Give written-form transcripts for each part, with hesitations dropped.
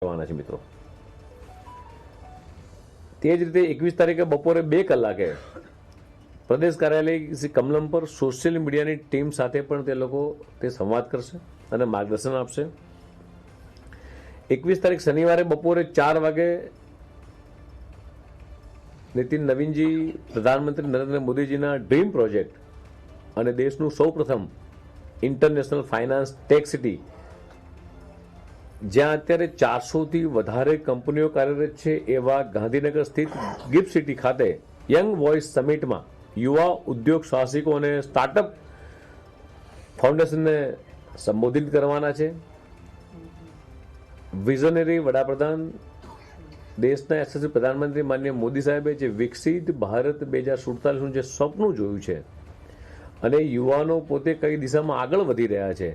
કરવાના છે મિત્રો। તે જ રીતે 21 તારીખે બપોરે 2 કલાકે પ્રદેશ કાર્યાલય શ્રી કમલમ પર સોશિયલ મીડિયાની ટીમ સાથે પણ તે લોકો તે સંવાદ કરશે અને માર્ગદર્શન આપશે। 21 તારીખ શનિવારે બપોરે 4 વાગે નીતિન નવીનજી પ્રધાનમંત્રી નરેન્દ્ર મોદીજીના ડ્રીમ પ્રોજેક્ટ અને દેશનું સૌપ્રથમ ઇન્ટરનેશનલ ફાઇનાન્સ ટેક સિટી, જ્યાં અત્યારે 400થી વધારે કંપનીઓ કાર્યરત છે એવા ગાંધીનગર સ્થિત ગિફ્ટ સિટી ખાતે યંગ વોઇસ સમિટમાં યુવા ઉદ્યોગ સાહસિકો અને સ્ટાર્ટઅપ ફાઉન્ડેશનને સંબોધિત કરવાના છે। વિઝનરી વડાપ્રધાન દેશના યશસ્વી પ્રધાનમંત્રી માનનીય મોદી સાહેબે જે વિકસિત ભારત 2047નું જે સપનું જોયું છે અને યુવાનો પોતે કઈ દિશામાં આગળ વધી રહ્યા છે,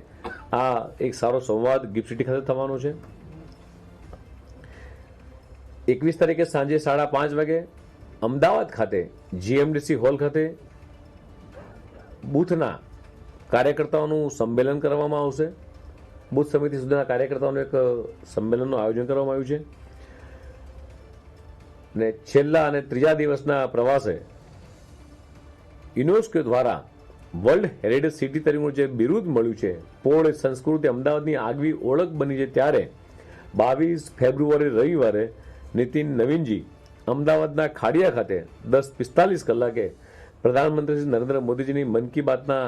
આ એક સારો સંવાદ ગિફ્ટ સિટી ખાતે થવાનો છે। 21 તારીખે સાંજે 5:30 વાગે અમદાવાદ ખાતે જીએમડીસી હોલ ખાતે બૂથના કાર્યકર્તાઓનું સંમેલન કરવામાં આવશે। બૂથ સમિતિ સુધીના કાર્યકર્તાઓનું એક સંમેલનનું આયોજન કરવામાં આવ્યું છે અને છેલ્લા અને ત્રીજા દિવસના પ્રવાસે યુનેસ્કો દ્વારા વર્લ્ડ હેરિટેજ સિટી તરીકેનું જે બિરુદ મળ્યું છે, પોળ સંસ્કૃતિ અમદાવાદની આગવી ઓળખ બની છે, ત્યારે 22 ફેબ્રુઆરી રવિવારે નીતિન નવીનજી અમદાવાદના ખાડિયા ખાતે 10:45 કલાકે પ્રધાનમંત્રી શ્રી નરેન્દ્ર મોદીજીની મન કી બાતના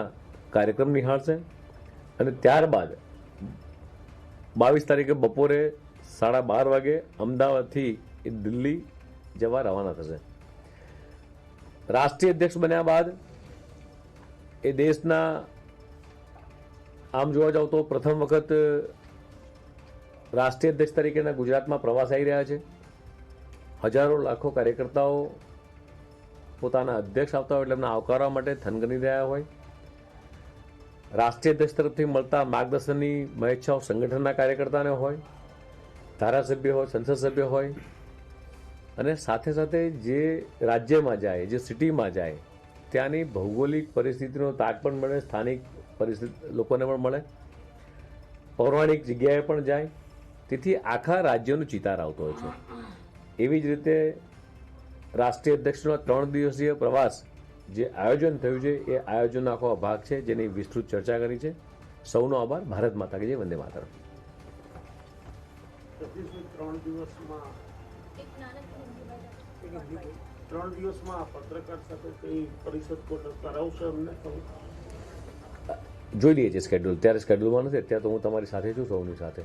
કાર્યક્રમ નિહાળશે અને ત્યારબાદ 22 તારીખે બપોરે 12:30 વાગે અમદાવાદથી દિલ્હી જવા રવાના થશે। રાષ્ટ્રીય અધ્યક્ષ બન્યા બાદ એ દેશના આમ જોવા જાવ તો પ્રથમ વખત રાષ્ટ્રીય અધ્યક્ષ તરીકેના ગુજરાતમાં પ્રવાસ આવી રહ્યા છે। હજારો લાખો કાર્યકર્તાઓ પોતાના અધ્યક્ષ આવતા હોય એટલે એમને આવકારવા માટે થનગની રહ્યા હોય। રાષ્ટ્રીય અધ્યક્ષ તરફથી મળતા માર્ગદર્શનની મહેચ્છાઓ સંગઠનના કાર્યકર્તાને હોય, ધારાસભ્ય હોય, સંસદ સભ્ય હોય અને સાથે સાથે જે રાજ્યમાં જાય, જે સિટીમાં જાય ત્યાંની ભૌગોલિક પરિસ્થિતિનો તાગ પણ મળે, સ્થાનિક પરિસ્થિતિ લોકોને પણ મળે, પૌરાણિક જગ્યાએ પણ જાય, તેથી આખા રાજ્યનો ચિતાર આવતો હોય છે। એવી જ રીતે રાષ્ટ્રીય અધ્યક્ષનો 3 દિવસીય પ્રવાસ જે આયોજન થયું છે એ આયોજનનો આખો ભાગ છે, જેની વિસ્તૃત ચર્ચા કરી છે। સૌનો આભાર। ભારત માતા કી જય, વંદે માતરમ। 3 દિવસમાં પત્રકાર સાથે કઈ પરિષદ કરાવશે અમને જોઈ લઈએ છે સ્કેડ્યુલ, ત્યારે સ્કેડ્યુલમાં નથી, અત્યારે તો હું તમારી સાથે છું, સૌની સાથે।